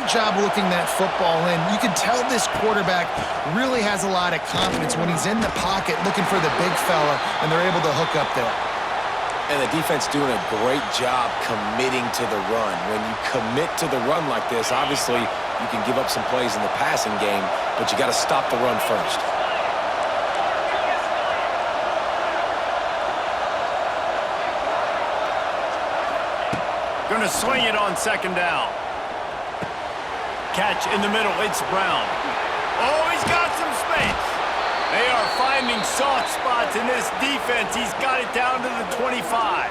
job looking that football in. You can tell this quarterback really has a lot of confidence when he's in the pocket looking for the big fella, and they're able to hook up there. And the defense doing a great job committing to the run. When you commit to the run like this, obviously you can give up some plays in the passing game, but you got to stop the run first. Going to swing it on second down. Catch in the middle. It's Brown. Oh, he's got some space. They are finding soft spots in this defense. He's got it down to the 25.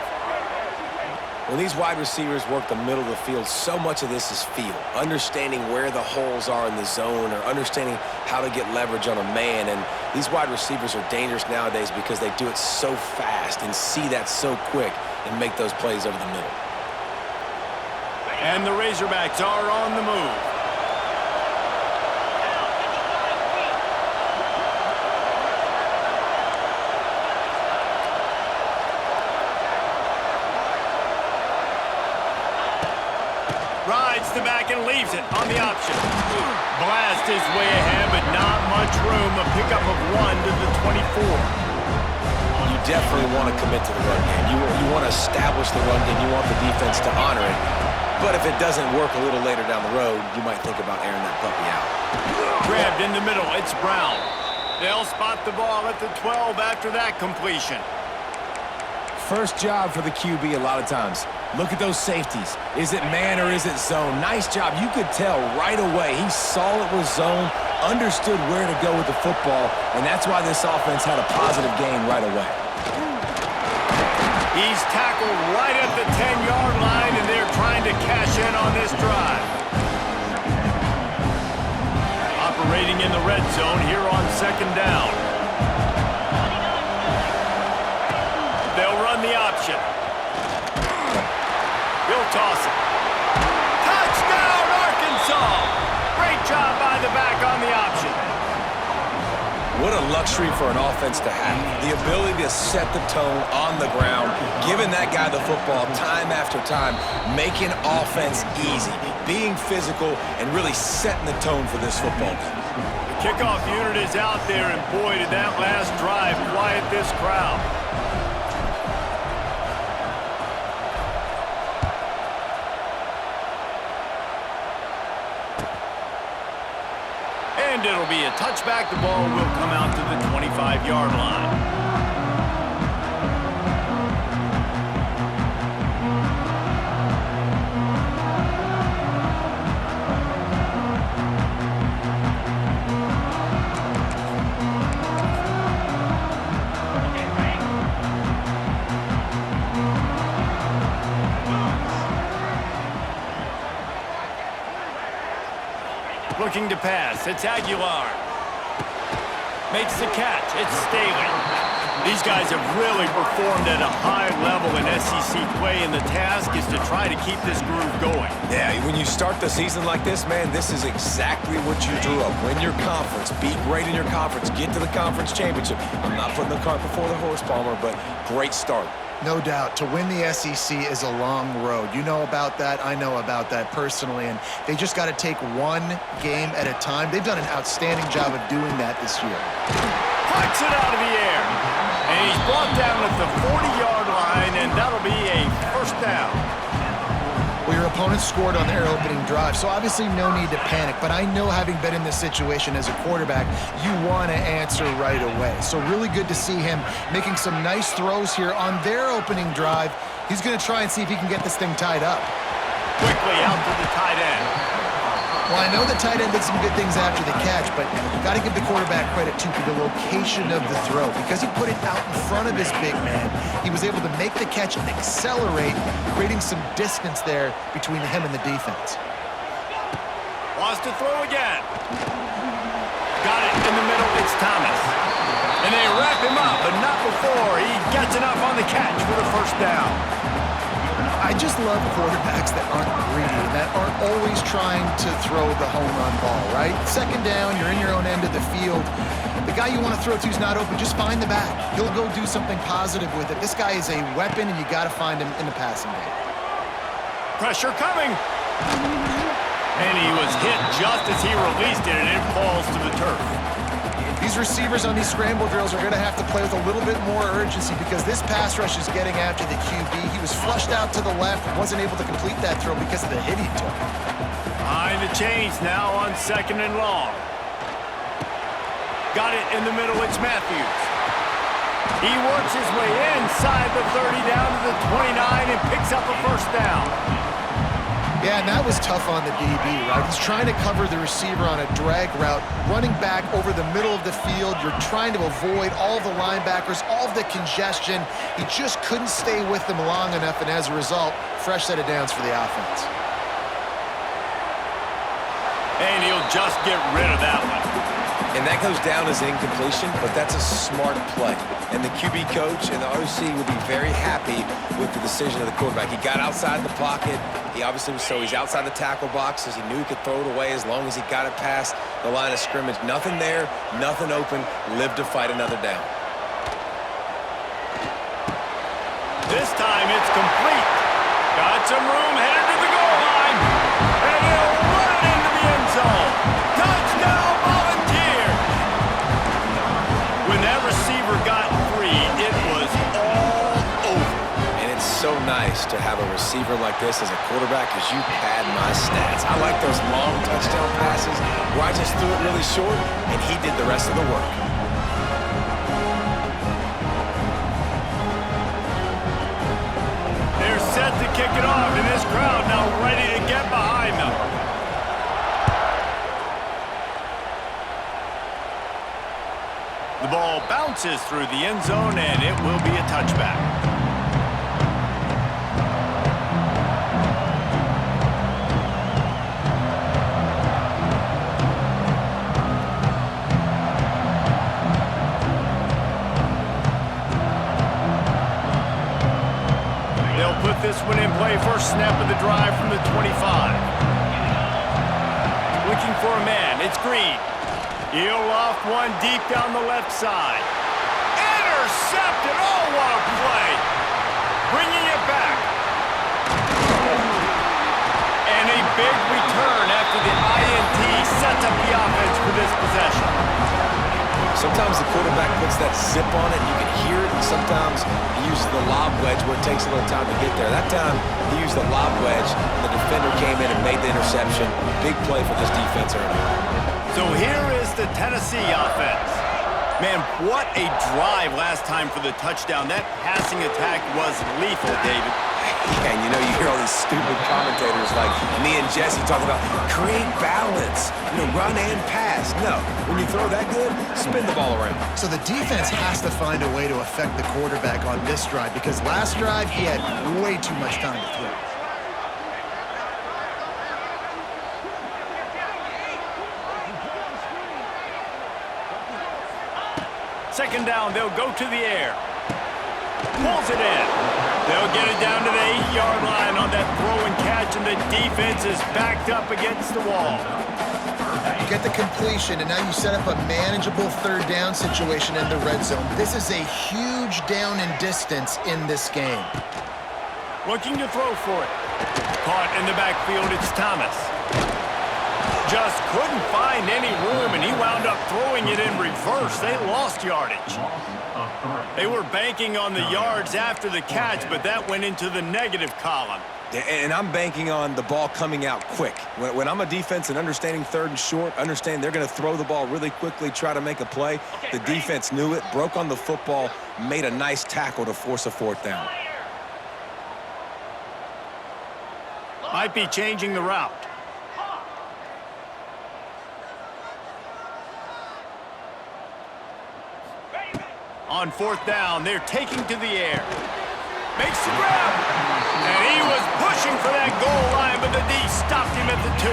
When these wide receivers work the middle of the field, so much of this is feel. Understanding where the holes are in the zone or understanding how to get leverage on a man. And these wide receivers are dangerous nowadays because they do it so fast and see that so quick and make those plays over the middle. And the Razorbacks are on the move. Rides the back and leaves it on the option. Blast his way ahead, but not much room. A pickup of 1 to the 24. You definitely want to commit to the run game. You want to establish the run game. You want the defense to honor it. But if it doesn't work a little later down the road, you might think about airing that puppy out. Grabbed in the middle. It's Brown. They'll spot the ball at the 12 after that completion. First job for the QB a lot of times. Look at those safeties. Is it man or is it zone? Nice job. You could tell right away. He saw it was zone, understood where to go with the football, and that's why this offense had a positive gain right away. He's tackled right at the 10-yard line, and they're trying to cash in on this drive. Operating in the red zone here on second down. They'll run the option. He'll toss it. Touchdown, Arkansas! Great job by the back on the option. What a luxury for an offense to have. The ability to set the tone on the ground, giving that guy the football time after time, making offense easy, being physical, and really setting the tone for this football team. The kickoff unit is out there, and boy, did that last drive quiet this crowd. And it'll be a touchback. The ball will come out to the 25-yard line. Looking to pass. It's Aguilar. Makes the catch. It's Staley. These guys have really performed at a high level in SEC play, and the task is to try to keep this groove going. Yeah, when you start the season like this, man, this is exactly what you drew up. Win your conference, be great in your conference, get to the conference championship. I'm not putting the cart before the horse, Palmer, but great start. No doubt. To win the SEC is a long road. You know about that. I know about that personally. And they just got to take one game at a time. They've done an outstanding job of doing that this year. Pucks it out of the air. And he's brought down at the 40-yard line, and that'll be a first down. Well, your opponent scored on their opening drive, so obviously no need to panic. But I know, having been in this situation as a quarterback, you want to answer right away. So really good to see him making some nice throws here on their opening drive. He's going to try and see if he can get this thing tied up. Quickly out to the tight end. Well, I know the tight end did some good things after the catch, but got to give the quarterback credit, too, for the location of the throw. Because he put it out in front of his big man, he was able to make the catch and accelerate, creating some distance there between him and the defense. Wants to throw again. Got it in the middle. It's Thomas. And they wrap him up, but not before he gets enough on the catch for the first down. I just love quarterbacks that aren't greedy, that aren't always trying to throw the home run ball, right? Second down, you're in your own end of the field. The guy you want to throw to is not open. Just find the back. He'll go do something positive with it. This guy is a weapon, and you got to find him in the passing game. Pressure coming. And he was hit just as he released it, and it falls to the turf. These receivers on these scramble drills are going to have to play with a little bit more urgency because this pass rush is getting after the QB. He was flushed out to the left and wasn't able to complete that throw because of the hit he took. Behind the chains now on 2nd and long. Got it in the middle. It's Matthews. He works his way inside the 30 down to the 29 and picks up a first down. Yeah, and that was tough on the DB, right? He's trying to cover the receiver on a drag route, running back over the middle of the field. You're trying to avoid all of the linebackers, all of the congestion. He just couldn't stay with them long enough, and as a result, fresh set of downs for the offense. And he'll just get rid of that one. And that goes down as incompletion, but that's a smart play. And the QB coach and the OC will be very happy with the decision of the quarterback. He got outside the pocket. He obviously was he's outside the tackle box as he knew he could throw it away as long as he got it past the line of scrimmage. Nothing there, nothing open, lived to fight another down. This time it's complete. Got some room, headed to the goal line. And he'll run it into the end zone. Touchdown, Volunteers! When that receiver got free, it was all over. And it's so nice to have a receiver like this as a quarterback because you pad my stats. I like those long touchdown passes where I just threw it really short and he did the rest of the work. They're set to kick it off, and this crowd now ready to get behind them. The ball bounces through the end zone, and it will be a touchback. They'll put this one in play. First snap of the drive from the 25. Looking for a man. It's Green. He'll loft one deep down the left side. Intercepted! Oh, what a play! Bringing it back. And a big return after the INT sets up the offense for this possession. Sometimes the quarterback puts that zip on it, you can hear it, and sometimes he uses the lob wedge where it takes a little time to get there. That time, he used the lob wedge, and the defender came in and made the interception. Big play for this defense early. So here is the Tennessee offense. Man, what a drive last time for the touchdown. That passing attack was lethal, David. Yeah, and you hear all these stupid commentators like me and Jesse talk about create balance, run and pass. No, when you throw that good, spin the ball around. So the defense has to find a way to affect the quarterback on this drive because last drive he had way too much time to throw. Second down, they'll go to the air. Pulls it in. They'll get it down to the 8-yard line on that throw and catch, and the defense is backed up against the wall. You get the completion, and now you set up a manageable third down situation in the red zone. This is a huge down in distance in this game. Looking to throw for it. Caught in the backfield, it's Thomas. Just couldn't find any room, and he wound up throwing it in reverse. They lost yardage. They were banking on the yards after the catch, but that went into the negative column. And I'm banking on the ball coming out quick. When I'm a defense and understanding third and short, understand they're going to throw the ball really quickly, try to make a play. The defense knew it, broke on the football, made a nice tackle to force a fourth down. Might be changing the route. On fourth down, they're taking to the air. Makes the grab. And he was pushing for that goal line, but the D stopped him at the 2.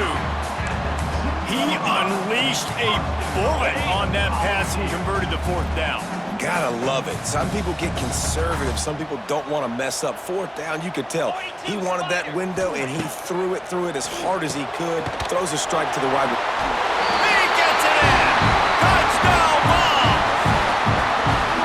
He unleashed a bullet on that pass and converted the fourth down. Gotta love it. Some people get conservative. Some people don't want to mess up. Fourth down, you could tell. He wanted that window, and he threw it as hard as he could. Throws a strike to the wide receiver. He gets it in. Touchdown ball.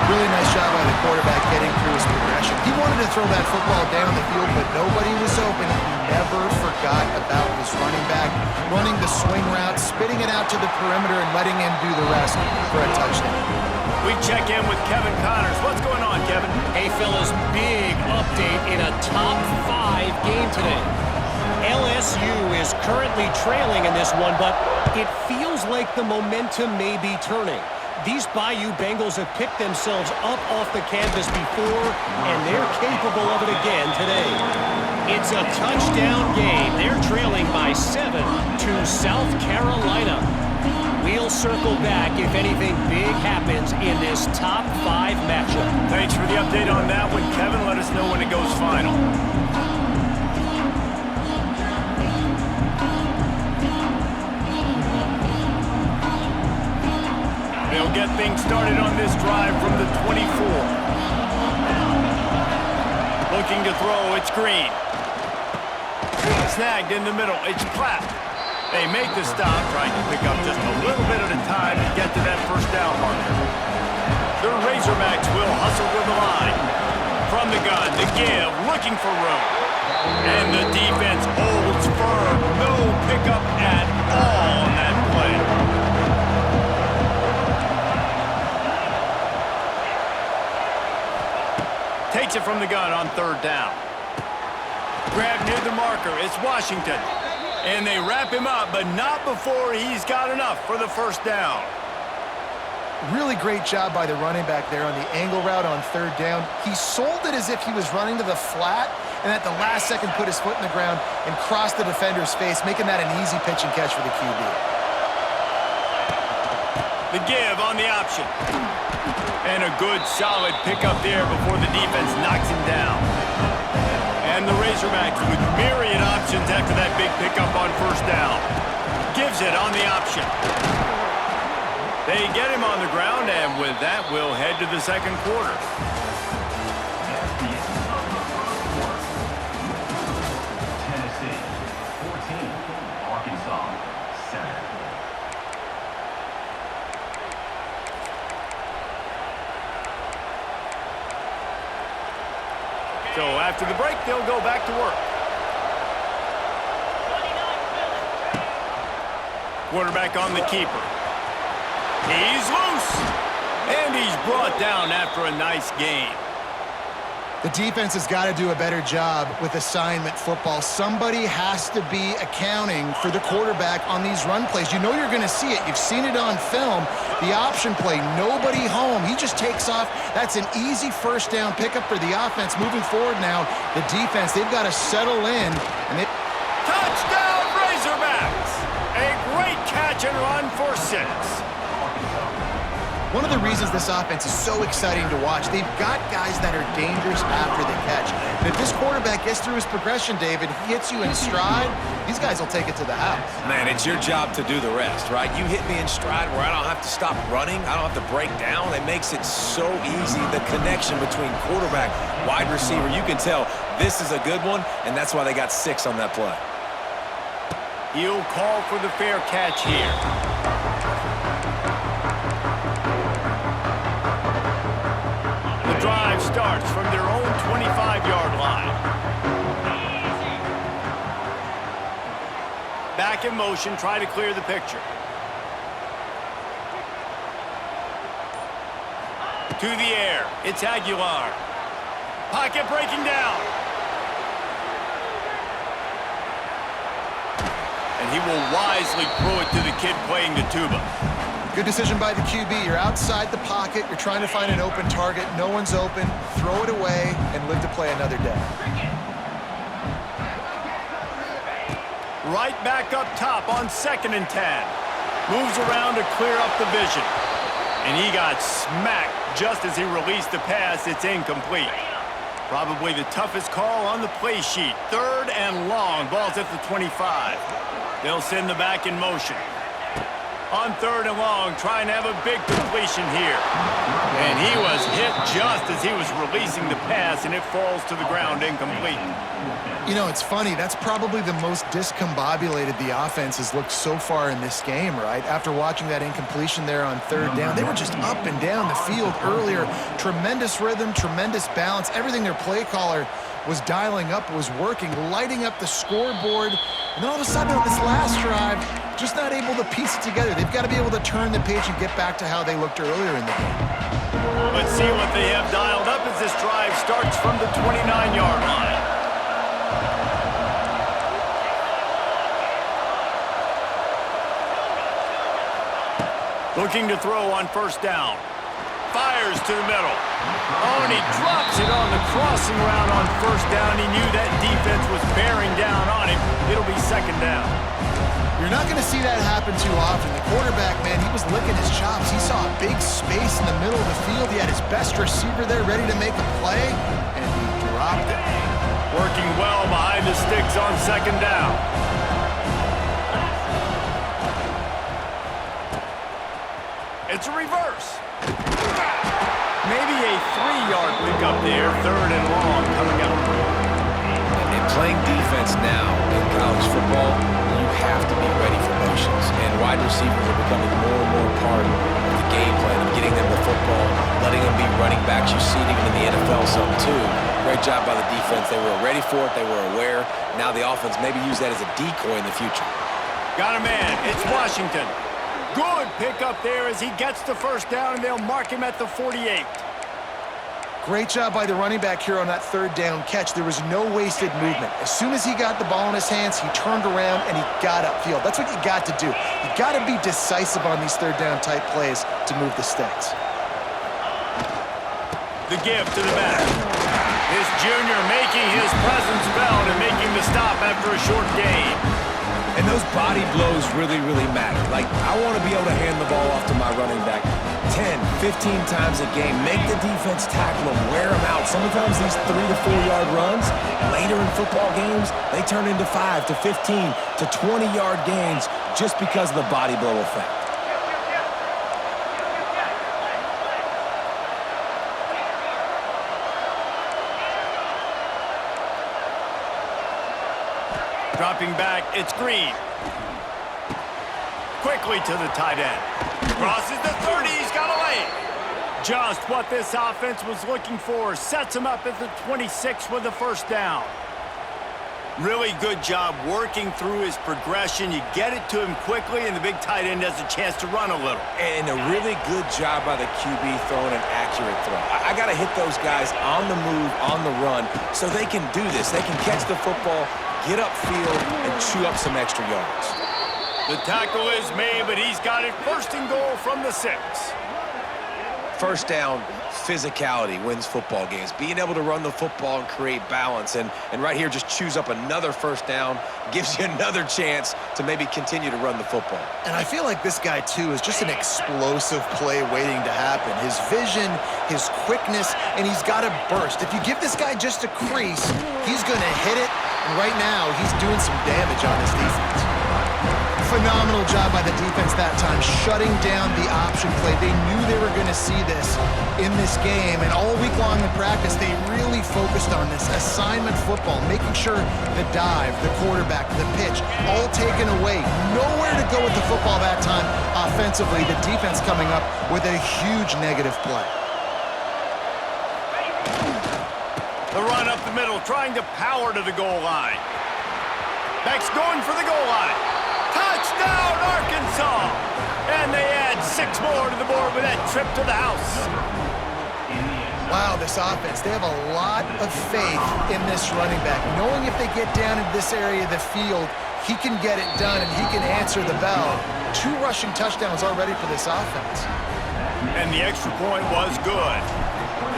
Really nice job by the quarterback getting through his progression. He wanted to throw that football down the field, but nobody was open. He never forgot about his running back, running the swing route, spitting it out to the perimeter, and letting him do the rest for a touchdown. We check in with Kevin Connors. What's going on, Kevin? Hey, fellas, big update in a top 5 game today. LSU is currently trailing in this one, but it feels like the momentum may be turning. These Bayou Bengals have picked themselves up off the canvas before, and they're capable of it again today. It's a touchdown game. They're trailing by 7 to South Carolina. We'll circle back if anything big happens in this top 5 matchup. Thanks for the update on that one, Kevin. Let us know when it goes final. They'll get things started on this drive from the 24. Looking to throw, it's Green. Snagged in the middle, it's Platt. They make the stop, trying to pick up just a little bit at a time to get to that first down marker. The Razorbacks will hustle to the line. From the gun, the give, looking for room. And the defense holds firm. No pickup at all on that play. Takes it from the gun on third down. Grab near the marker. It's Washington. And they wrap him up, but not before he's got enough for the first down. Really great job by the running back there on the angle route on third down. He sold it as if he was running to the flat, and at the last second put his foot in the ground and crossed the defender's face, making that an easy pitch and catch for the QB. The give on the option. And a good, solid pickup there before the defense knocks him down. And the Razorbacks with myriad options after that big pickup on first down. Gives it on the option. They get him on the ground, and with that, we'll head to the second quarter. Tennessee, 14, Arkansas, 7. So after the break, they'll go back to work. Quarterback on the keeper. He's loose. And he's brought down after a nice game. The defense has got to do a better job with assignment football. Somebody has to be accounting for the quarterback on these run plays. You know you're going to see it. You've seen it on film. The option play, nobody home. He just takes off. That's an easy first down pickup for the offense. Moving forward now, the defense, they've got to settle in. And Touchdown, Razorbacks! A great catch and run for 6. one of the reasons this offense is so exciting to watch, they've got guys that are dangerous after the catch. And if this quarterback gets through his progression, David, he hits you in stride, these guys will take it to the house. Man, it's your job to do the rest, right? You hit me in stride where I don't have to stop running. I don't have to break down. It makes it so easy. The connection between quarterback, wide receiver, you can tell this is a good one, and that's why they got 6 on that play. He'll call for the fair catch here. The drive starts from their own 25-yard line. Back in motion, try to clear the picture. To the air, it's Aguilar. Pocket breaking down. And he will wisely throw it to the kid playing the tuba. Good decision by the QB. You're outside the pocket. You're trying to find an open target. No one's open. Throw it away and live to play another day. Right back up top on 2nd and 10. Moves around to clear up the vision. And he got smacked just as he released the pass. It's incomplete. Probably the toughest call on the play sheet. 3rd and long. Ball's at the 25. They'll send the back in motion. On 3rd and long, trying to have a big completion here. And he was hit just as he was releasing the pass, and it falls to the ground incomplete. You know, it's funny. That's probably the most discombobulated the offense has looked so far in this game, right? After watching that incompletion there on 3rd down, they were just up and down the field earlier. Tremendous rhythm, tremendous balance, everything their play caller was dialing up, was working, lighting up the scoreboard. And then all of a sudden on this last drive, just not able to piece it together. They've got to be able to turn the page and get back to how they looked earlier in the game. Let's see what they have dialed up as this drive starts from the 29-yard line. Looking to throw on first down. Fires to the middle. Oh, and he drops it on the crossing route on first down. He knew that defense was bearing down on him. It'll be second down. You're not going to see that happen too often. The quarterback, man, he was licking his chops. He saw a big space in the middle of the field. He had his best receiver there ready to make a play, and he dropped it. Working well behind the sticks on second down. It's a reverse. Maybe a 3-yard pick up there, third and long coming up. And playing defense now in college football, you have to be ready for motions. And wide receivers are becoming more and more part of the game plan of getting them the football, letting them be running backs. You see it even in the NFL some too. Great job by the defense. They were ready for it. They were aware. Now the offense maybe use that as a decoy in the future. Got a man. It's Washington. Good pick up there as he gets the first down, and they'll mark him at the 48. Great job by the running back here on that third down catch. There was no wasted movement. As soon as he got the ball in his hands, he turned around and he got upfield. That's what you got to do. You got to be decisive on these third down type plays to move the sticks. The give to the back. This junior making his presence felt and making the stop after a short gain. And those body blows really, really matter. Like, I want to be able to hand the ball off to my running back 10, 15 times a game. Make the defense tackle them, wear them out. Sometimes these 3 to 4 yard runs, later in football games, they turn into 5 to 15 to 20-yard gains just because of the body blow effect. Dropping back, it's Green. Quickly to the tight end. Crosses the 30, he's got a lane. Just what this offense was looking for. Sets him up at the 26 with the first down. Really good job working through his progression. You get it to him quickly, and the big tight end has a chance to run a little. And a really good job by the QB throwing an accurate throw. I got to hit those guys on the move, on the run, so they can do this. They can catch the football, get upfield, and chew up some extra yards. The tackle is made, but he's got it first and goal from the 6. First down, physicality wins football games. Being able to run the football and create balance. And right here, just choose up another first down, gives you another chance to maybe continue to run the football. And I feel like this guy, too, is just an explosive play waiting to happen. His vision, his quickness, and he's got a burst. If you give this guy just a crease, he's going to hit it. And right now, he's doing some damage on this defense. Phenomenal job by the defense that time, shutting down the option play. They knew they were going to see this in this game, and all week long in practice, they really focused on this assignment football, making sure the dive, the quarterback, the pitch, all taken away. Nowhere to go with the football that time offensively. The defense coming up with a huge negative play. The run up the middle, trying to power to the goal line. Beck's going for the goal line. Touchdown, Arkansas! And they add 6 more to the board with that trip to the house. Wow, this offense, they have a lot of faith in this running back, knowing if they get down into this area of the field, he can get it done and he can answer the bell. 2 rushing touchdowns already for this offense. And the extra point was good.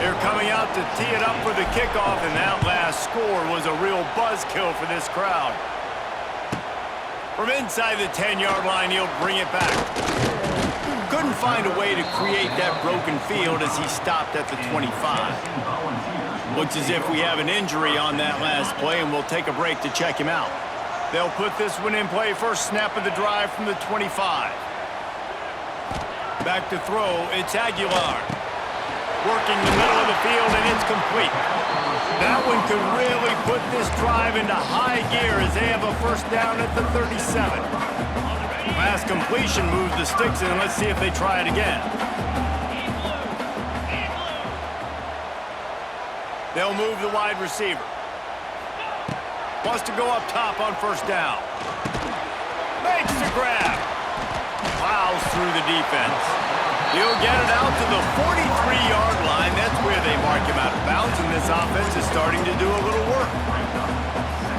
They're coming out to tee it up for the kickoff, and that last score was a real buzzkill for this crowd. From inside the 10-yard line, he'll bring it back. Couldn't find a way to create that broken field as he stopped at the 25. Looks as if we have an injury on that last play, and we'll take a break to check him out. They'll put this one in play. First snap of the drive from the 25. Back to throw, it's Aguilar. Working the middle of the field, and it's complete. That one could really put this drive into high gear as they have a first down at the 37. Last completion moves the sticks in. Let's see if they try it again. They'll move the wide receiver. Wants to go up top on first down. Makes the grab. Plows through the defense. He'll get it out to the 43-yard line. That's where they mark him out of bounds, and this offense is starting to do a little work.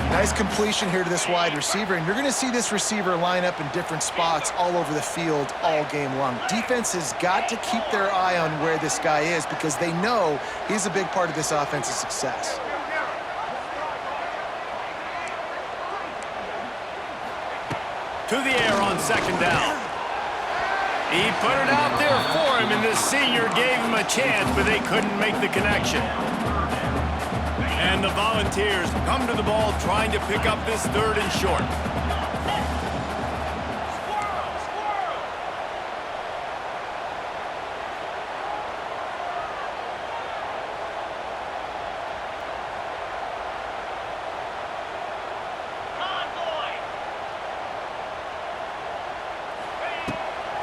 Nice completion here to this wide receiver, and you're going to see this receiver line up in different spots all over the field all game long. Defense has got to keep their eye on where this guy is because they know he's a big part of this offense's success. To the air on second down. He put it out there for him, and this senior gave him a chance, but they couldn't make the connection. And the Volunteers come to the ball trying to pick up this third and short.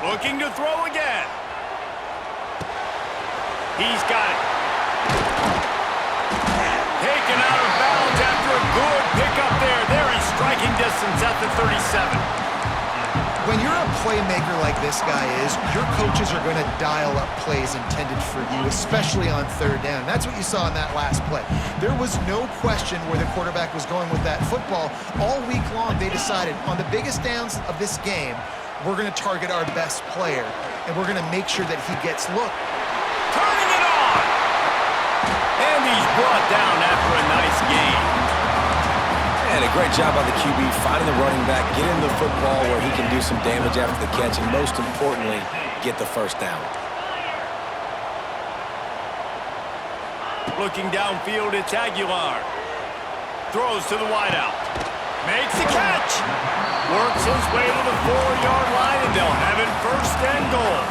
Looking to throw again. He's got it. Taken out of bounds after a good pickup there. They're in striking distance at the 37. When you're a playmaker like this guy is, your coaches are going to dial up plays intended for you, especially on third down. That's what you saw in that last play. There was no question where the quarterback was going with that football. All week long, they decided on the biggest downs of this game, we're going to target our best player, and we're going to make sure that he gets looked. Turning it on! And he's brought down after a nice gain. And a great job by the QB finding the running back, getting the football where he can do some damage after the catch, and most importantly, get the first down. Looking downfield, it's Aguilar. Throws to the wideout. Makes the catch. Works his way to the 4-yard line, and they'll have it first and goal.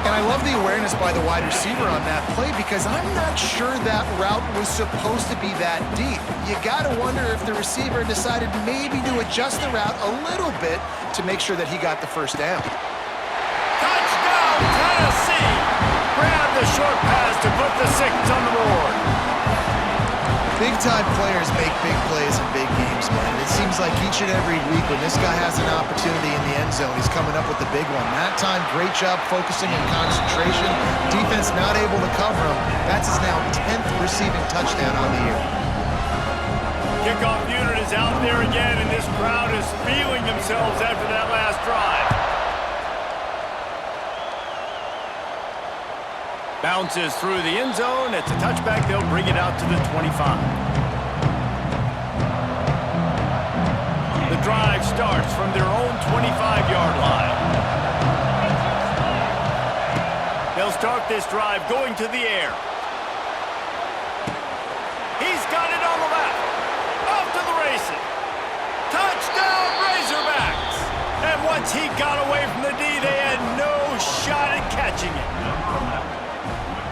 And I love the awareness by the wide receiver on that play because I'm not sure that route was supposed to be that deep. You got to wonder if the receiver decided maybe to adjust the route a little bit to make sure that he got the first down. Touchdown, Tennessee! Grab the short pass to put the 6 on the board. Big-time players make big plays in big games, man. It seems like each and every week when this guy has an opportunity in the end zone, he's coming up with the big one. That time, great job focusing and concentration. Defense not able to cover him. That's his now 10th receiving touchdown on the year. Kickoff unit is out there again, and this crowd is feeling themselves after that last drive. Bounces through the end zone. It's a touchback. They'll bring it out to the 25. The drive starts from their own 25-yard line. They'll start this drive going to the air. He's got it on the left. Off to the races. Touchdown, Razorbacks! And once he got away from the D, they had no shot at catching it.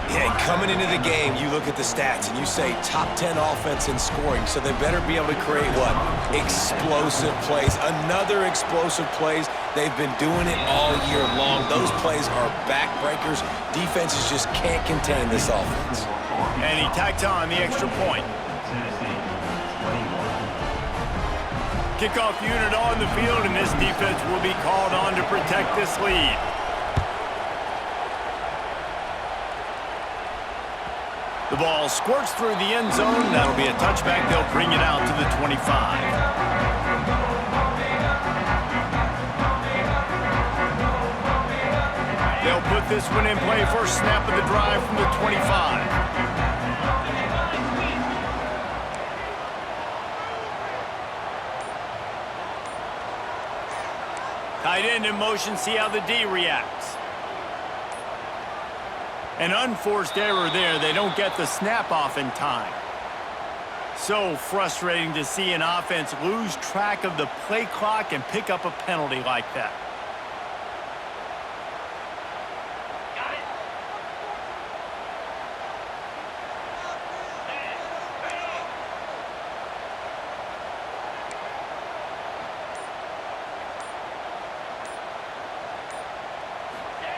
Yeah, coming into the game, you look at the stats and you say top 10 offense in scoring, so they better be able to create what? Explosive plays. Another explosive plays. They've been doing it all year long. Those plays are backbreakers. Defenses just can't contain this offense. And he tacks on the extra point. Tennessee, 21. Kickoff unit on the field, and this defense will be called on to protect this lead. The ball squirts through the end zone. That'll be a touchback. They'll bring it out to the 25. They'll put this one in play. First snap of the drive from the 25. Tight end in motion. See how the D reacts. An unforced error there. They don't get the snap off in time. So frustrating to see an offense lose track of the play clock and pick up a penalty like that.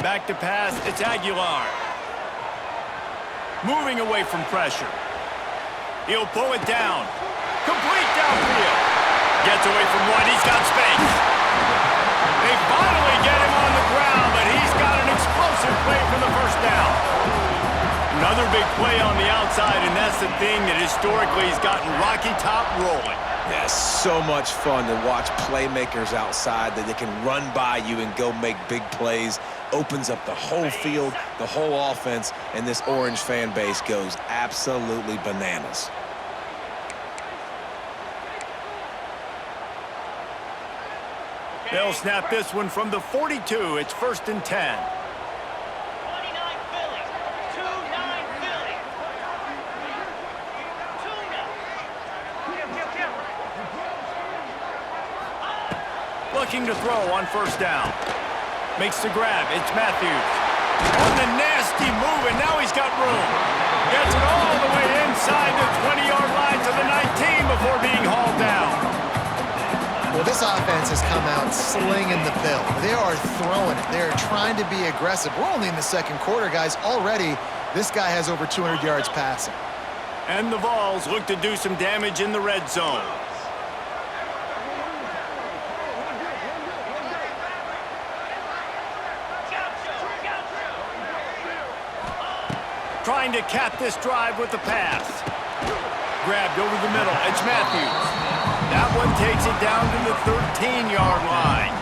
Back to pass. It's Aguilar. Moving away from pressure. He'll pull it down. Complete downfield. Gets away from one. He's got space. They finally get him on the ground, but he's got an explosive play for the first down. Another big play on the outside, and that's the thing that historically has gotten Rocky Top rolling. Yeah, so much fun to watch playmakers outside that they can run by you and go make big plays. Opens up the whole field, the whole offense, and this Orange fan base goes absolutely bananas. They'll snap this one from the 42. It's 1st and 10. Looking to throw on 1st down. Makes the grab. It's Matthews. On the nasty move, and now he's got room. Gets it all the way inside the 20-yard line to the 19 before being hauled down. Well, this offense has come out slinging the pill. They are throwing it. They are trying to be aggressive. We're only in the 2nd quarter, guys. Already, this guy has over 200 yards passing. And the Vols look to do some damage in the red zone. Trying to cap this drive with the pass. Grabbed over the middle. It's Matthews. That one takes it down to the 13-yard line.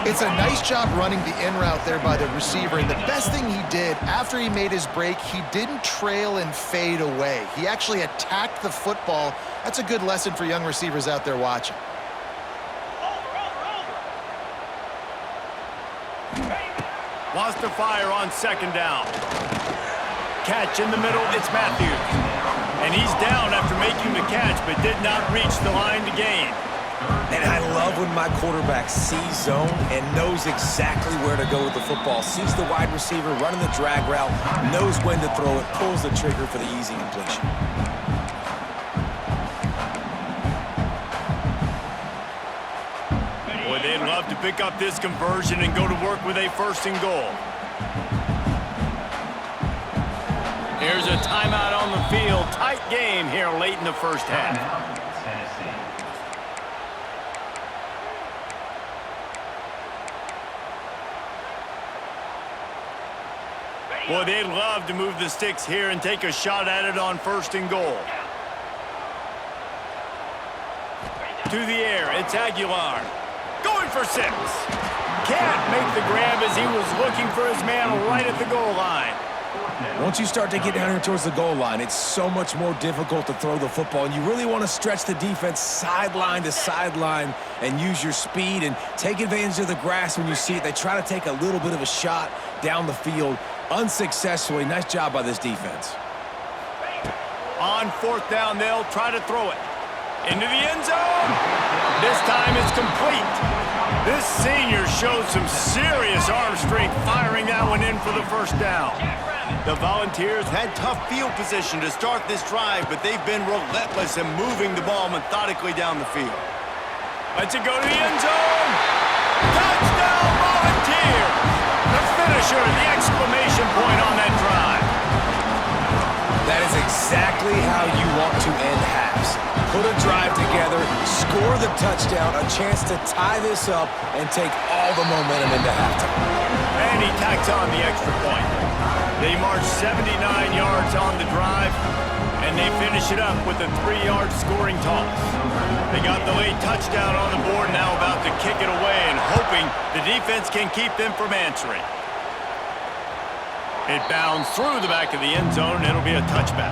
It's a nice job running the in route there by the receiver. And the best thing he did after he made his break, he didn't trail and fade away. He actually attacked the football. That's a good lesson for young receivers out there watching. Wants to fire on 2nd down. Catch in the middle, it's Matthews. And he's down after making the catch, but did not reach the line to gain. And I love when my quarterback sees zone and knows exactly where to go with the football. Sees the wide receiver running the drag route, knows when to throw it, pulls the trigger for the easy completion. Boy, they'd love to pick up this conversion and go to work with a 1st and goal. Here's a timeout on the field. Tight game here late in the 1st half. Tennessee. Boy, they'd love to move the sticks here and take a shot at it on 1st and goal. To the air, it's Aguilar. Going for 6. Can't make the grab as he was looking for his man right at the goal line. Once you start to get down here towards the goal line, it's so much more difficult to throw the football, and you really want to stretch the defense sideline to sideline and use your speed and take advantage of the grass when you see it. They try to take a little bit of a shot down the field unsuccessfully. Nice job by this defense. On 4th down, they'll try to throw it. Into the end zone. This time it's complete. This senior showed some serious arm strength firing that one in for the 1st down. The Volunteers had tough field position to start this drive, but they've been relentless in moving the ball methodically down the field. Lets it go to the end zone. Touchdown Volunteers! The finisher, the exclamation point on that drive. That is exactly how you want to end halves. Put a drive together, score the touchdown, a chance to tie this up, and take all the momentum into halftime. And he tacks on the extra point. They march 79 yards on the drive, and they finish it up with a 3-yard scoring toss. They got the late touchdown on the board, now about to kick it away and hoping the defense can keep them from answering. It bounds through the back of the end zone, and it'll be a touchback.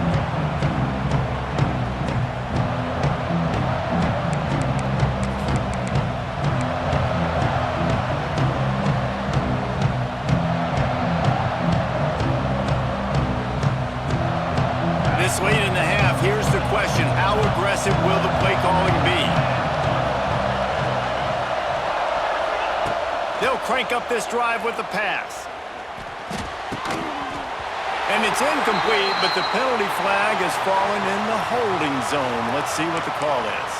This late in the half, here's the question: how aggressive will the play calling be? They'll crank up this drive with the pass. And it's incomplete, but the penalty flag has fallen in the holding zone. Let's see what the call is.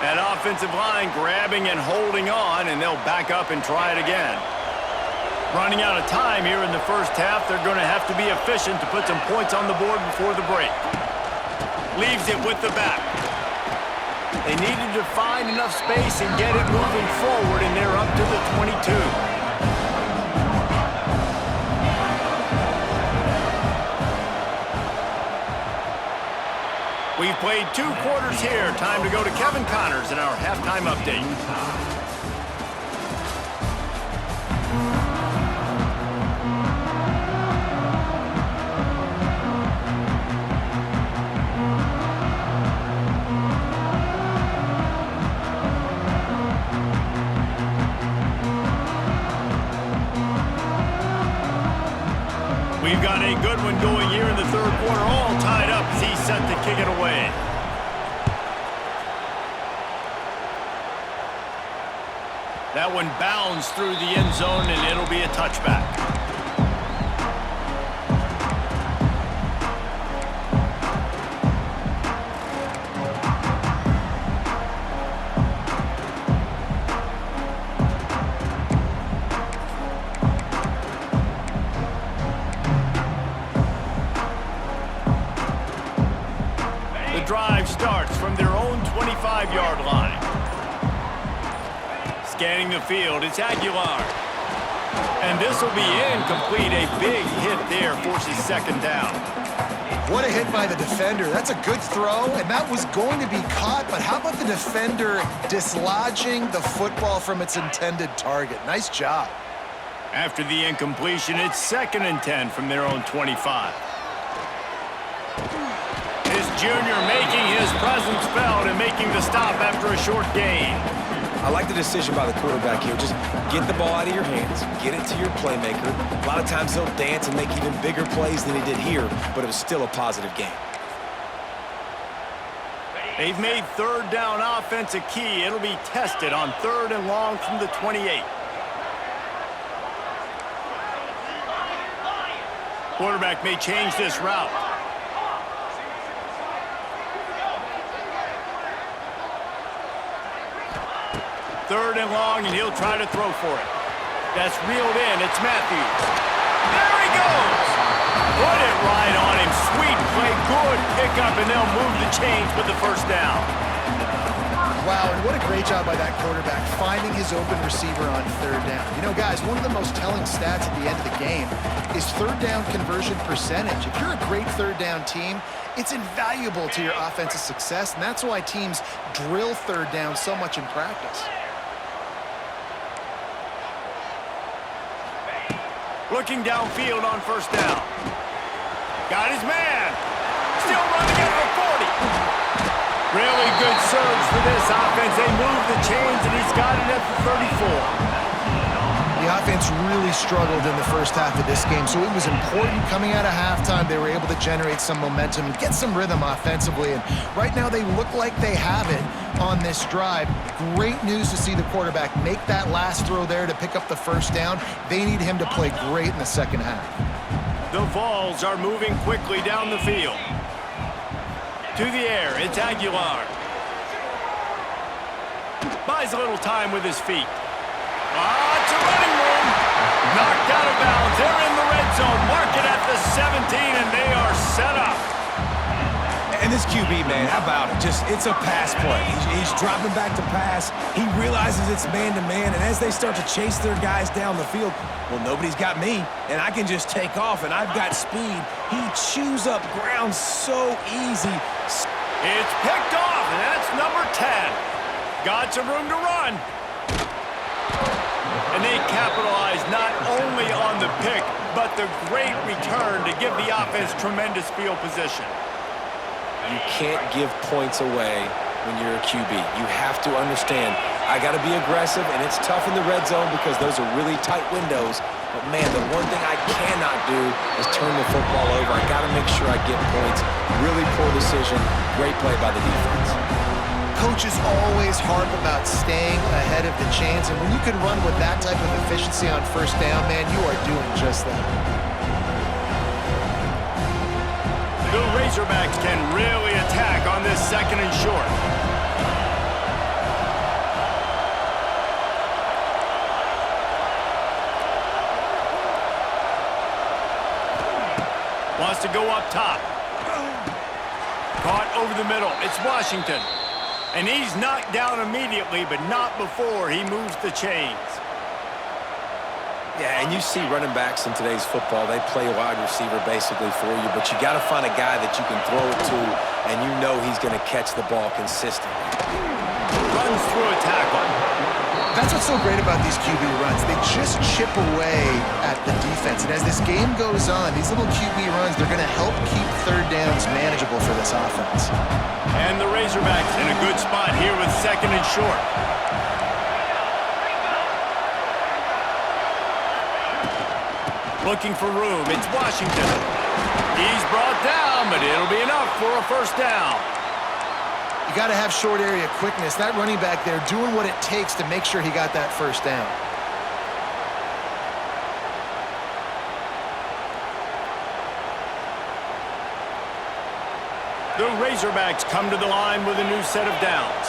That offensive line grabbing and holding on, and they'll back up and try it again. Running out of time here in the 1st half, they're going to have to be efficient to put some points on the board before the break. Leaves it with the back. They needed to find enough space and get it moving forward, and they're up to the 22. We've played 2 quarters here. Time to go to Kevin Connors in our halftime update. We've got a good one going here in the 3rd quarter, all tied up as he's set to kick it away. That one bounds through the end zone, and it'll be a touchback. Drive starts from their own 25-yard line. Scanning the field, it's Aguilar. And this will be incomplete. A big hit there forces 2nd down. What a hit by the defender. That's a good throw, and that was going to be caught, but how about the defender dislodging the football from its intended target? Nice job. After the incompletion, it's 2nd and 10 from their own 25. Junior making his presence felt and making the stop after a short gain. I like the decision by the quarterback here. Just get the ball out of your hands, get it to your playmaker. A lot of times he'll dance and make even bigger plays than he did here, but it was still a positive game. They've made 3rd down offense a key. It'll be tested on 3rd and long from the 28. Quarterback may change this route. 3rd and long, and he'll try to throw for it. That's reeled in. It's Matthews. There he goes! Put it right on him. Sweet play. Good pickup, and they'll move the chains with the 1st down. Wow, and what a great job by that quarterback, finding his open receiver on 3rd down. You know, guys, one of the most telling stats at the end of the game is 3rd down conversion percentage. If you're a great 3rd down team, it's invaluable to your offensive success, and that's why teams drill 3rd down so much in practice. Looking downfield on 1st down. Got his man. Still running at the 40. Really good surge for this offense. They move the chains, and he's got it at the 34. The offense really struggled in the first half of this game, so it was important coming out of halftime. They were able to generate some momentum and get some rhythm offensively, and right now they look like they have it on this drive. Great news to see the quarterback make that last throw there to pick up the 1st down. They need him to play great in the 2nd half. The Vols are moving quickly down the field. To the air, it's Aguilar. Buys a little time with his feet. It's a running room. Knocked out of bounds. They're in the red zone. Mark it at the 17, and they are set up. And this QB, man, how about it? It's a pass play. He's dropping back to pass. He realizes it's man-to-man, and as they start to chase their guys down the field, well, nobody's got me, and I can just take off, and I've got speed. He chews up ground so easy. It's picked off, and that's number 10. Got some room to run. And they capitalize not only on the pick, but the great return to give the offense tremendous field position. You can't give points away when you're a QB. You have to understand, I got to be aggressive, and it's tough in the red zone because those are really tight windows. But, man, the one thing I cannot do is turn the football over. I got to make sure I get points. Really poor decision. Great play by the defense. Coaches always harp about staying ahead of the chains, and when you can run with that type of efficiency on 1st down, man, you are doing just that. The Razorbacks can really attack on this 2nd and short. Wants to go up top. Caught over the middle. It's Washington. And he's knocked down immediately, but not before he moves the chains. Yeah, and you see running backs in today's football, they play a wide receiver basically for you, but you got to find a guy that you can throw it to, and you know he's going to catch the ball consistently. Runs through a tackle. That's what's so great about these QB runs. They just chip away at the defense. And as this game goes on, these little QB runs, they're going to help keep third downs manageable for this offense. And the Razorbacks in a good spot here with second and short. Looking for room. It's Washington. He's brought down, but it'll be enough for a first down. You got to have short area quickness. That running back there doing what it takes to make sure he got that first down. The Razorbacks come to the line with a new set of downs.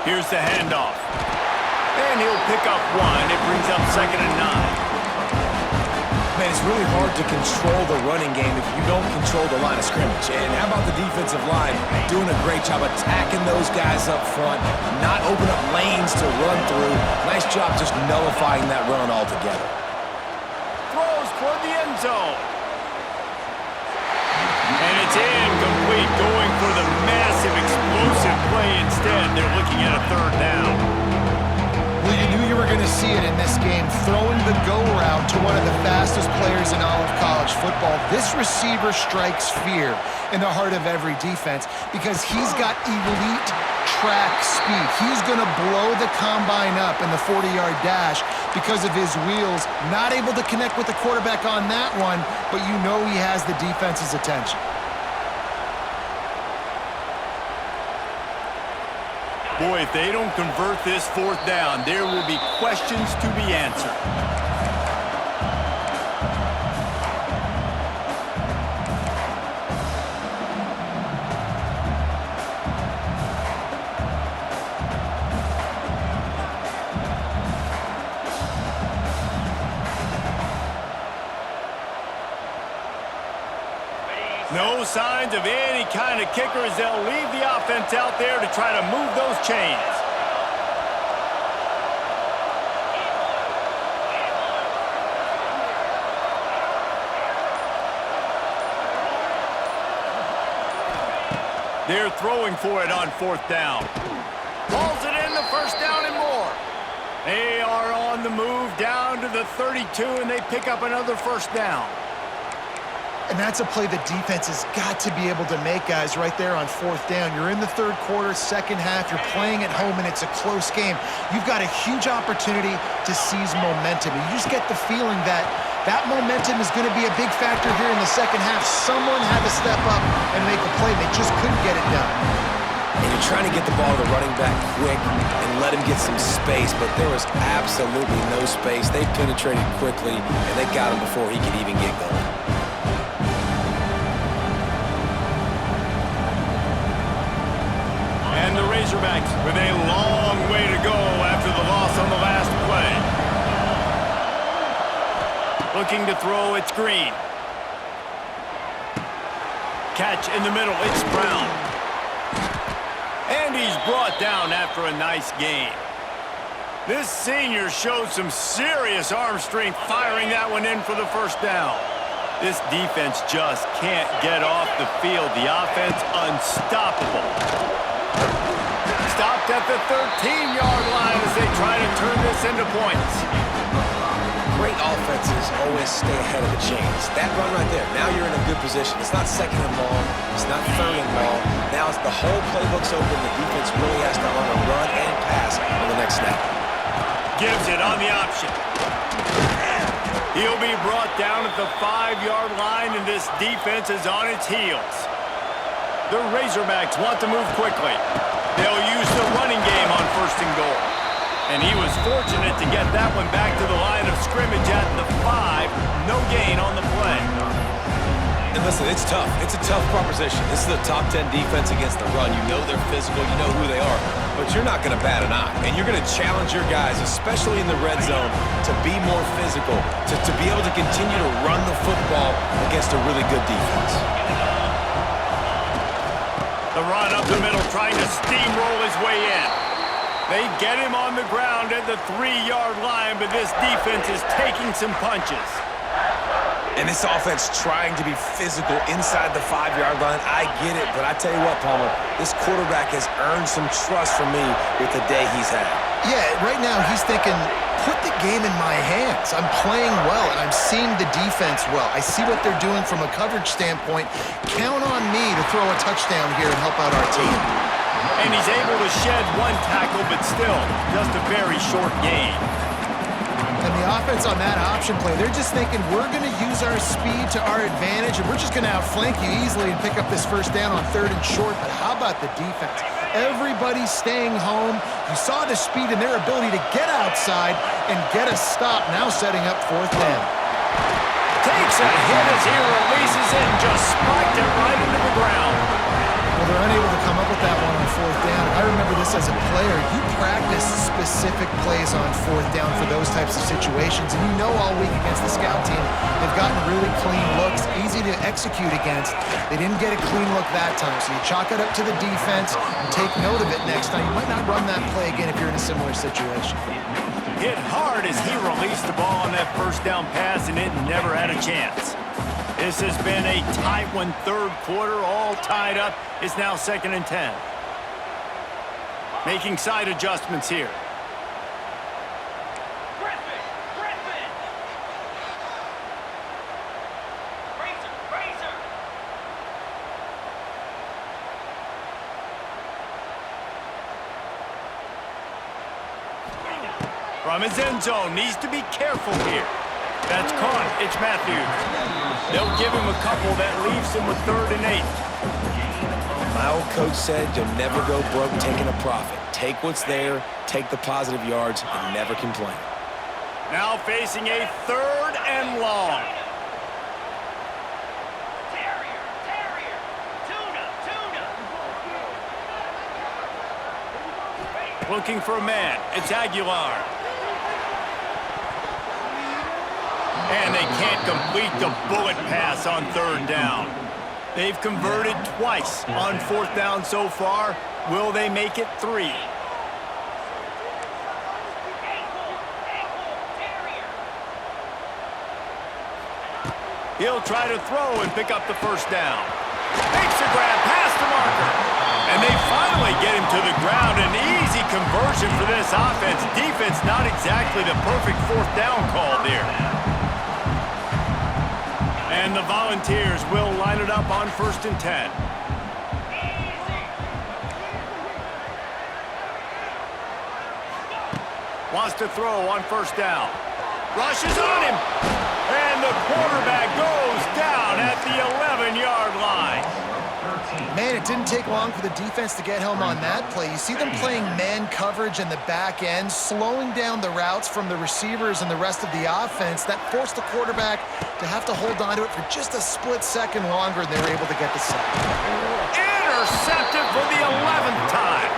Here's the handoff. And he'll pick up one. It brings up 2nd and 9. Man, it's really hard to control the running game if you don't control the line of scrimmage. And how about the defensive line doing a great job attacking those guys up front, not open up lanes to run through. Nice job just nullifying that run altogether. Throws for the end zone. And it's incomplete, going for the massive explosive play instead. They're looking at a third down. Well, you knew you were going to see it in this game, throwing the go route to one of the fastest players in all of college football. This receiver strikes fear in the heart of every defense because he's got elite track speed. He's going to blow the combine up in the 40-yard dash because of his wheels. Not able to connect with the quarterback on that one, but you know he has the defense's attention. Boy, if they don't convert this fourth down, there will be questions to be answered. No signs of any kind of kickers. They'll leave the offense out there to try to move those chains. They're throwing for it on fourth down. Pulls it in, the first down and more. They are on the move down to the 32, and they pick up another first down. And that's a play the defense has got to be able to make, guys, right there on fourth down. You're in the third quarter, second half. You're playing at home, and it's a close game. You've got a huge opportunity to seize momentum. And you just get the feeling that that momentum is going to be a big factor here in the second half. Someone had to step up and make a play. They just couldn't get it done. And you're trying to get the ball to the running back quick and let him get some space, but there was absolutely no space. They penetrated quickly, and they got him before he could even get going. And the Razorbacks with a long way to go after the loss on the last play. Looking to throw, it's Green. Catch in the middle, it's Brown. And he's brought down after a nice gain. This senior showed some serious arm strength firing that one in for the first down. This defense just can't get off the field. The offense unstoppable. Stopped at the 13-yard line as they try to turn this into points. Great offenses always stay ahead of the chains. That run right there, now you're in a good position. It's not second and long. It's not third and long. Now it's the whole playbook's open. The defense really has to learn to run and pass on the next snap. Gives it on the option. He'll be brought down at the 5-yard line, and this defense is on its heels. The Razorbacks want to move quickly. They'll use the running game on first and goal. And he was fortunate to get that one back to the line of scrimmage at the 5. No gain on the play. And listen, it's tough. It's a tough proposition. This is the top 10 defense against the run. You know they're physical. You know who they are. but you're not going to bat an eye. And you're going to challenge your guys, especially in the red zone, to be more physical, to be able to continue to run the football against a really good defense. The run up the middle, trying to steamroll his way in. They get him on the ground at the 3-yard line, but this defense is taking some punches. And this offense trying to be physical inside the 5-yard line. I get it, but I tell you what, Palmer, this quarterback has earned some trust from me with the day he's had. Yeah, right now he's thinking, put the game in my hands. I'm playing well, and I'm seeing the defense well. I see what they're doing from a coverage standpoint. Count on me to throw a touchdown here and help out our team. And he's able to shed one tackle, but still, just a very short gain. And the offense on that option play, they're just thinking, we're going to use our speed to our advantage, and we're just going to outflank you easily and pick up this first down on 3rd and short. But how about the defense? Everybody's staying home. You saw the speed and their ability to get outside and get a stop, now setting up 4th down. Takes a hit as he releases it and just spiked it right into the ground. Well, they're unable to come up with that one on 4th down. I remember this as a player. You practice specific plays on 4th down for those types of situations, and you know all week against the scout team, they've gotten really clean looks, easy to execute against. They didn't get a clean look that time, so you chalk it up to the defense and take note of it next time. You might not run that play again if you're in a similar situation. Hit hard as he released the ball on that first down pass, and it never had a chance. This has been a tight one, 3rd quarter, all tied up. It's now 2nd and 10. Making side adjustments here. Griffin! Razor! From his end zone, needs to be careful here. That's caught. It's Matthews. They'll give him a couple that leaves him with 3rd and 8. My old coach said you'll never go broke taking a profit. Take what's there, take the positive yards, and never complain. Now facing a 3rd and long. Terrier! Tuna! Looking for a man. It's Aguilar. And they can't complete the bullet pass on 3rd down. They've converted twice on 4th down so far. Will they make it 3? He'll try to throw and pick up the first down. Makes a grab past the marker. And they finally get him to the ground. An easy conversion for this offense. Defense not exactly the perfect 4th down call there. And the Volunteers will line it up on 1st and 10. Wants to throw on 1st down. Rushes on him. And the quarterback goes down at the 11-yard line. Man, it didn't take long for the defense to get home on that play. You see them playing man coverage in the back end, slowing down the routes from the receivers and the rest of the offense. That forced the quarterback to have to hold on to it for just a split second longer, and they were able to get the sack. Intercepted for the 11th time.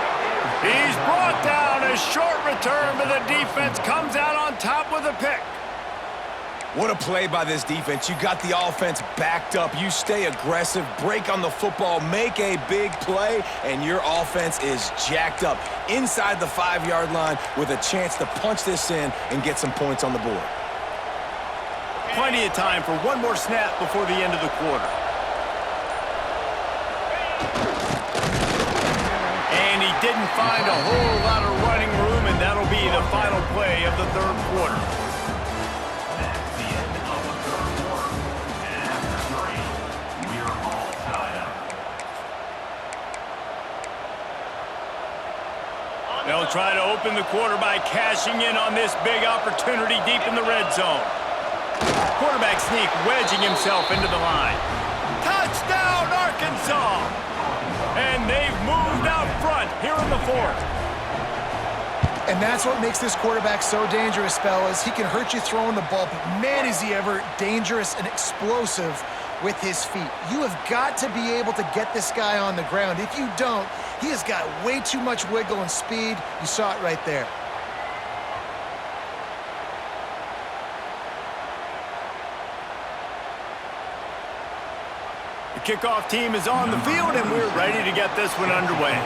He's brought down. A short return, but the defense comes out on top with a pick. What a play by this defense. You got the offense backed up. You stay aggressive, break on the football, make a big play, and your offense is jacked up inside the 5-yard line with a chance to punch this in and get some points on the board. Plenty of time for one more snap before the end of the quarter. And he didn't find a whole lot of running room, and that'll be the final play of the 3rd quarter. That's the end of the 3rd quarter. And after 3, we're all tied up. They'll try to open the quarter by cashing in on this big opportunity deep in the red zone. Quarterback sneak wedging himself into the line. Touchdown, Arkansas! And they've moved out front here in the 4th. And that's what makes this quarterback so dangerous, fellas. He can hurt you throwing the ball, but man, is he ever dangerous and explosive with his feet. You have got to be able to get this guy on the ground. If you don't, he has got way too much wiggle and speed. You saw it right there. The kickoff team is on the field, and we're ready to get this one underway.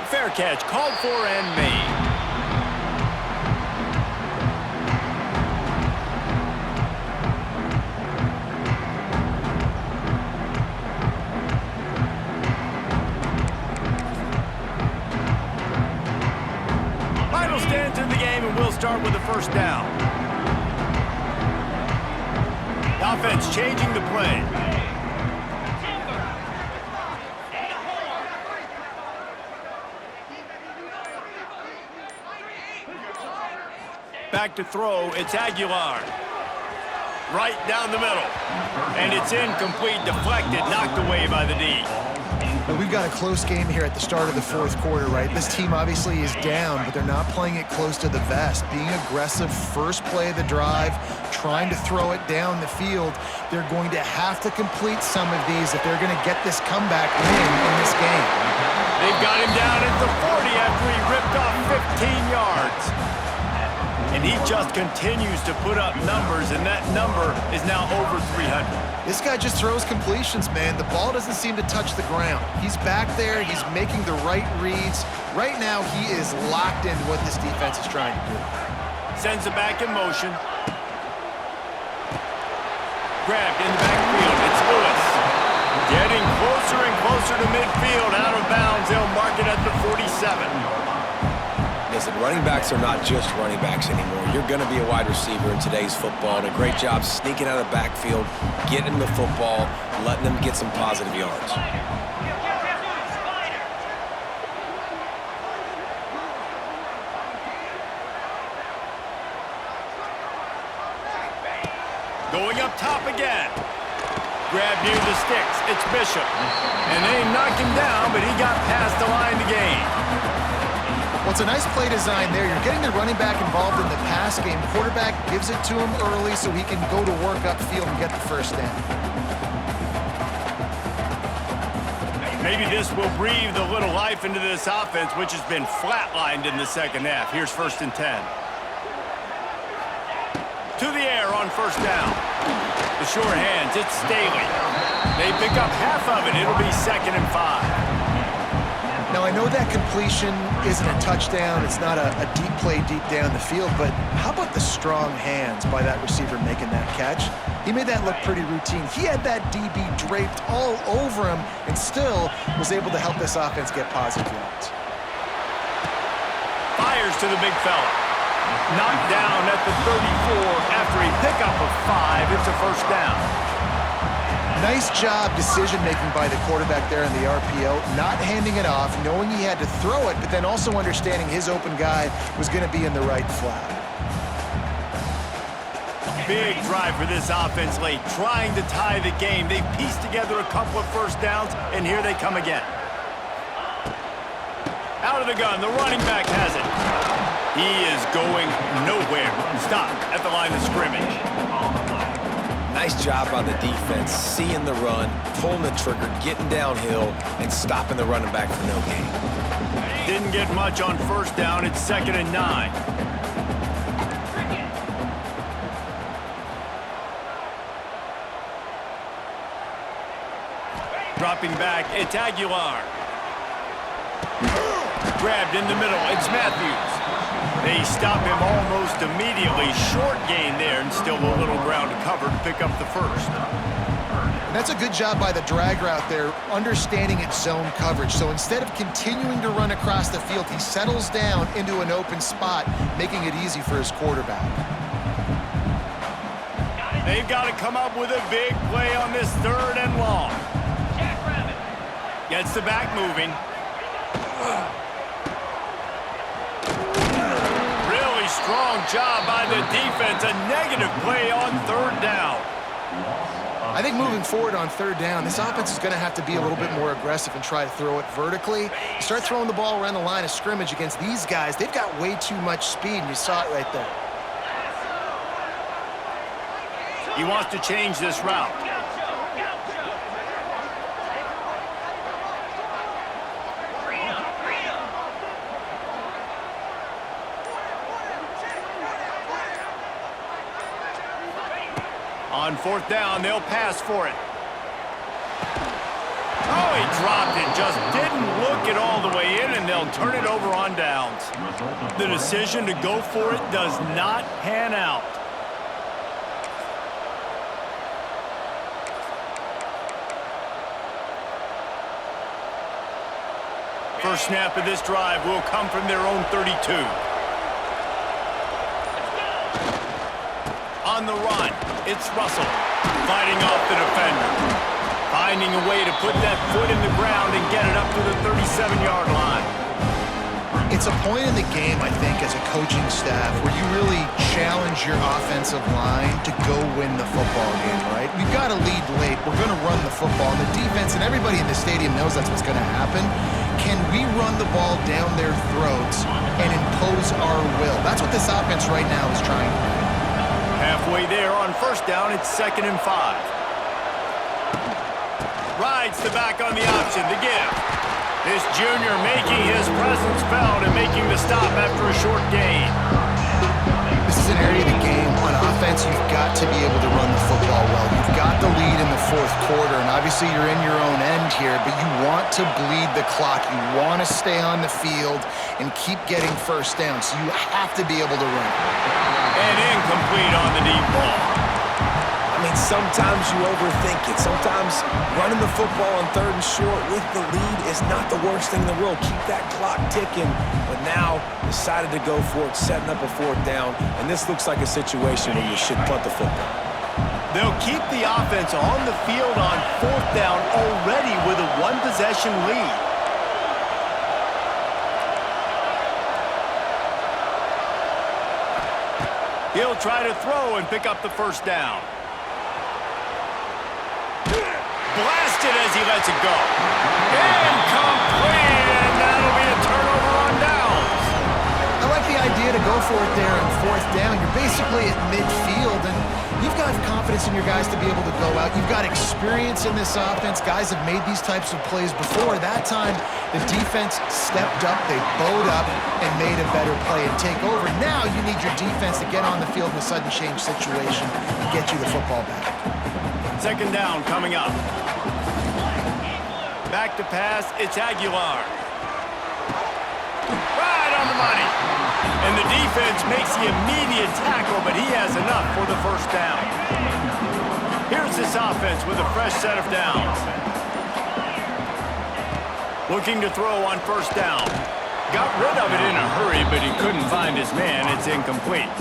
Fair catch, called for and made. Final stands in the game, and we'll start with the first down. Offense changing the play. Back to throw, it's Aguilar. Right down the middle. And it's incomplete, deflected, knocked away by the D. But we've got a close game here at the start of the fourth quarter, right? This team obviously is down, but they're not playing it close to the vest. Being aggressive, first play of the drive, trying to throw it down the field. They're going to have to complete some of these if they're going to get this comeback win in this game. They've got him down at the 40 after he ripped off 15 yards. And he just continues to put up numbers, and that number is now over 300. This guy just throws completions, man. The ball doesn't seem to touch the ground. He's back there. He's making the right reads. Right now, he is locked into what this defense is trying to do. Sends it back in motion. Grabbed in the backfield. It's Lewis. Getting closer and closer to midfield. Out of bounds. They'll mark it at the 47. Listen, running backs are not just running backs anymore. You're going to be a wide receiver in today's football, and a great job sneaking out of the backfield, getting the football, letting them get some positive yards. Going up top again. Grab near the sticks. It's Bishop. And they knock him down, but he got past the line to gain. Well, it's a nice play design there. You're getting the running back involved in the pass game. Quarterback gives it to him early so he can go to work upfield and get the first down. Maybe this will breathe a little life into this offense, which has been flatlined in the second half. Here's 1st and 10. To the air on first down. The short hands, it's Staley. They pick up half of it. It'll be 2nd and 5. Now, I know that completion isn't a touchdown. It's not a deep play deep down the field, but how about the strong hands by that receiver making that catch? He made that look pretty routine. He had that DB draped all over him and still was able to help this offense get positive yards. Fires to the big fella. Knocked down at the 34 after a pickup of 5. It's a first down. Nice job decision-making by the quarterback there in the RPO, not handing it off, knowing he had to throw it, but then also understanding his open guy was going to be in the right flat. Big drive for this offense late, trying to tie the game. They've pieced together a couple of first downs, and here they come again. Out of the gun, the running back has it. He is going nowhere. Stop at the line of scrimmage. Nice job by the defense, seeing the run, pulling the trigger, getting downhill, and stopping the running back for no gain. Didn't get much on first down. It's 2nd and 9. Dropping back, it's Aguilar. Grabbed in the middle, it's Matthews. They stop him almost immediately. Short gain there, and still a little ground to cover to pick up the first. And that's a good job by the drag route there, understanding its zone coverage. So instead of continuing to run across the field, he settles down into an open spot, making it easy for his quarterback. They've got to come up with a big play on this 3rd and long. Gets the back moving. Really strong job by the defense. A negative play on 3rd down. I think moving forward on third down, this offense is going to have to be a little bit more aggressive and try to throw it vertically. You start throwing the ball around the line of scrimmage against these guys, they've got way too much speed, and you saw it right there. He wants to change this route. On fourth down, they'll pass for it. Oh, he dropped it. Just didn't look it all the way in, and they'll turn it over on downs. The decision to go for it does not pan out. First snap of this drive will come from their own 32. On the run, it's Russell fighting off the defender. Finding a way to put that foot in the ground and get it up to the 37-yard line. It's a point in the game, I think, as a coaching staff where you really challenge your offensive line to go win the football game, right? We've got to lead late. We're going to run the football. And the defense and everybody in the stadium knows that's what's going to happen. Can we run the ball down their throats and impose our will? That's what this offense right now is trying to do. Halfway there on first down, it's 2nd and 5. Rides the back on the option, the give. This junior making his presence felt and making the stop after a short gain. This is an area of the game on offense you've got to be able to run the football well. You've got the lead in the fourth quarter, and obviously you're in your own end here, but you want to bleed the clock. You want to stay on the field and keep getting first down, so you have to be able to run. And incomplete on the deep ball. I mean, sometimes you overthink it. Sometimes running the football on third and short with the lead is not the worst thing in the world. Keep that clock ticking. But now decided to go for it, setting up a fourth down. And this looks like a situation where you should punt the football. They'll keep the offense on the field on fourth down already with a one-possession lead. He'll try to throw and pick up the first down. Blasted as he lets it go. Incomplete, and that'll be a turnover on downs. I like the idea to go for it there on fourth down. You're basically at midfield, and you've got confidence in your guys to be able to go out. You've got experience in this offense. Guys have made these types of plays before. That time, the defense stepped up, they bowed up, and made a better play and take over. Now you need your defense to get on the field in a sudden change situation and get you the football back. 2nd down coming up. Back to pass, it's Aguilar. Right on the money. And the defense makes the immediate tackle, but he has enough for the first down. Here's this offense with a fresh set of downs. Looking to throw on first down. Got rid of it in a hurry, but he couldn't find his man. It's incomplete.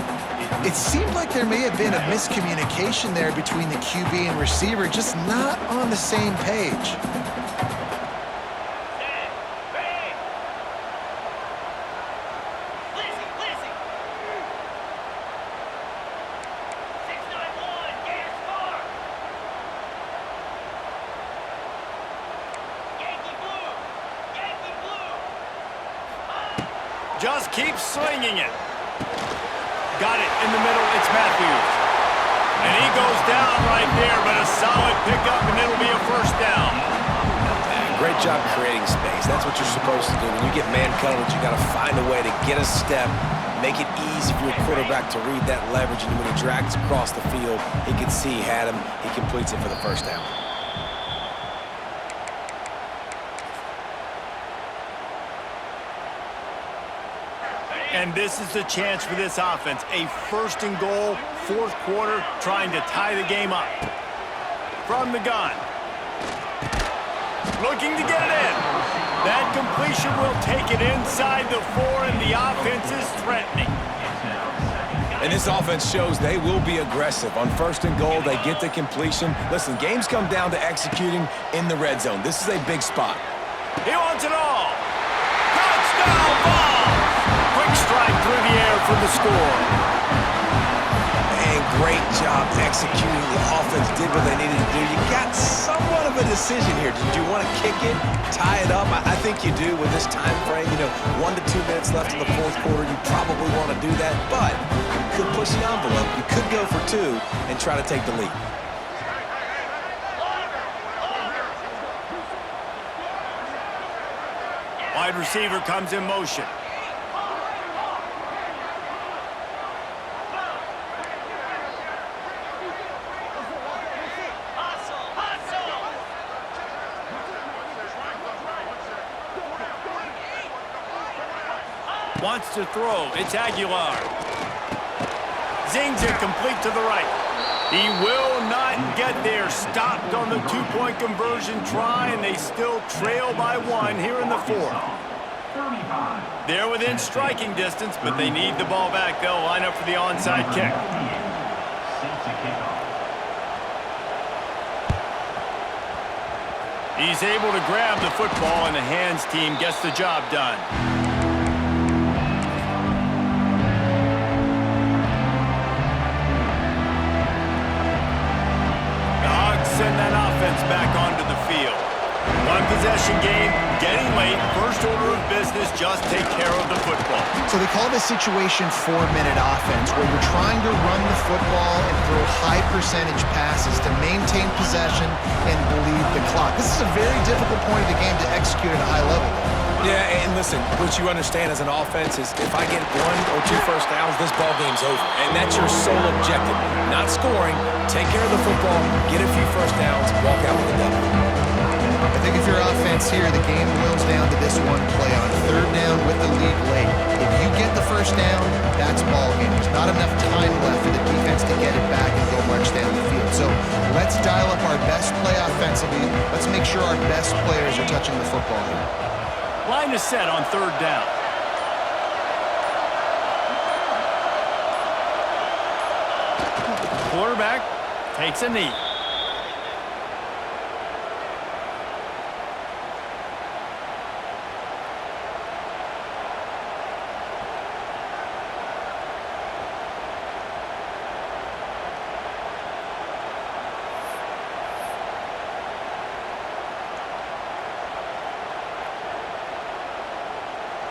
It seemed like there may have been a miscommunication there between the QB and receiver, just not on the same page. Just keep slinging it. Got it in the middle. It's Matthews. And he goes down right there, but a solid pickup, and it'll be a first down. Great job creating space. That's what you're supposed to do. When you get man coverage, you got to find a way to get a step, make it easy for your quarterback to read that leverage, and when he drags across the field, he can see he had him. He completes it for the first down. And this is the chance for this offense. A 1st and goal, fourth quarter, trying to tie the game up. From the gun. Looking to get it in. That completion will take it inside the 4, and the offense is threatening. And this offense shows they will be aggressive. On 1st and goal, they get the completion. Listen, games come down to executing in the red zone. This is a big spot. He wants it all. Touchdown ball. Quick strike through the air for the score. And Great job executing. The offense did what they needed to do. You got somewhat of a decision here. Did you want to kick it, tie it up? I think you do with this time frame. 1 to 2 minutes left in the fourth quarter. You probably want to do that, but you could push the envelope. You could go for 2 and try to take the lead. Wide receiver comes in motion. Wants to throw. It's Aguilar. Zings it complete to the right. He will not get there. Stopped on the two-point conversion try, and they still trail by 1 here in the fourth. They're within striking distance, but they need the ball back. They'll line up for the onside kick. He's able to grab the football, and the hands team gets the job done. Send that offense back onto the field. One possession game, getting late. First order of business, just take care of the football. So they call this situation 4-minute offense, where you're trying to run the football and throw high percentage passes to maintain possession and bleed the clock. This is a very difficult point of the game to execute at a high level. Yeah, and listen, what you understand as an offense is if I get 1 or 2 first downs, this ball game's over. And that's your sole objective. Not scoring, take care of the football, get a few first downs, walk out with the W. I think if your offense here, the game boils down to this one play on 3rd down with the lead late. If you get the first down, that's ball game. There's not enough time left for the defense to get it back and go march down the field. So let's dial up our best play offensively. Let's make sure our best players are touching the football here. Line is set on 3rd down. Quarterback takes a knee.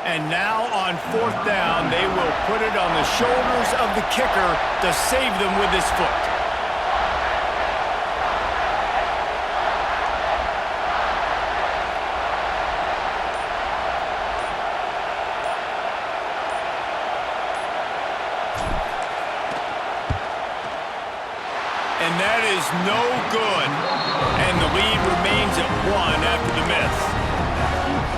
And now on 4th down, they will put it on the shoulders of the kicker to save them with his foot. And that is no good. And the lead remains at 1 after the miss.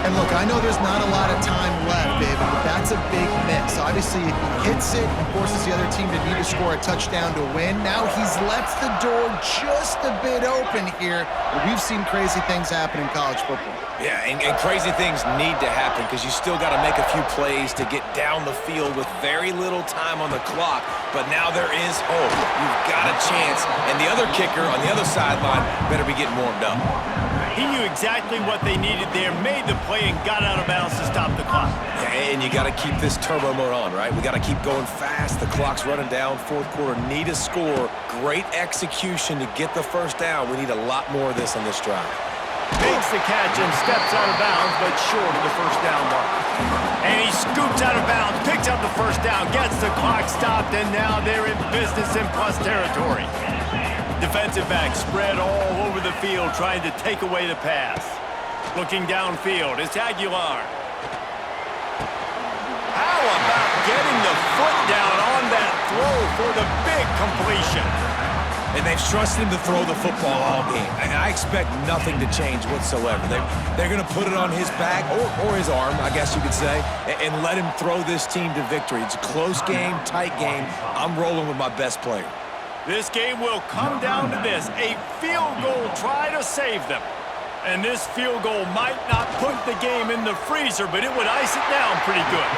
And look, I know there's not a lot of time left, David, but that's a big miss. Obviously, if he hits it and forces the other team to need to score a touchdown to win, now he's left the door just a bit open here. We've seen crazy things happen in college football. Yeah, and crazy things need to happen because you still got to make a few plays to get down the field with very little time on the clock. But now there is hope. You've got a chance. And the other kicker on the other sideline better be getting warmed up. He knew exactly what they needed there, made the play, and got out of bounds to stop the clock. Yeah, and you got to keep this turbo mode on, right? We got to keep going fast. The clock's running down. Fourth quarter, need a score. Great execution to get the first down. We need a lot more of this on this drive. Makes the catch and steps out of bounds, but short of the first down mark. And he scoops out of bounds, picks up the first down, gets the clock stopped, and now they're in business in plus territory. Defensive back spread all over the field trying to take away the pass. Looking downfield, it's Aguilar. How about getting the foot down on that throw for the big completion? And they've trusted him to throw the football all game. And I expect nothing to change whatsoever. They're going to put it on his back, or his arm, I guess you could say, and let him throw this team to victory. It's a close game, tight game. I'm rolling with my best player. This game will come down to this, a field goal try to save them. And this field goal might not put the game in the freezer, but it would ice it down pretty good.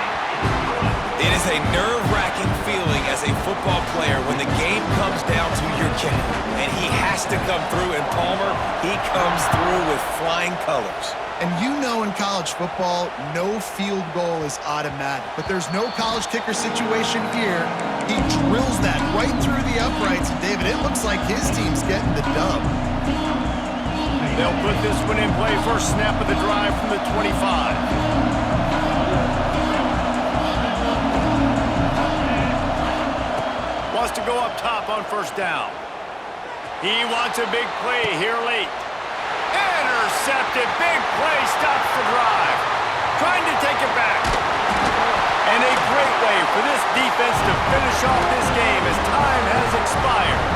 It is a nerve-wracking feeling as a football player when the game comes down to your kicker. And he has to come through, and Palmer, he comes through with flying colors. And you know in college football, no field goal is automatic. But there's no college kicker situation here. He drills that right through the uprights. And David, it looks like his team's getting the dub. They'll put this one in play. First snap of the drive from the 25. Wants to go up top on first down. He wants a big play here late. Intercepted. Big play. Stops the drive. Trying to take it back. And a great way for this defense to finish off this game as time has expired.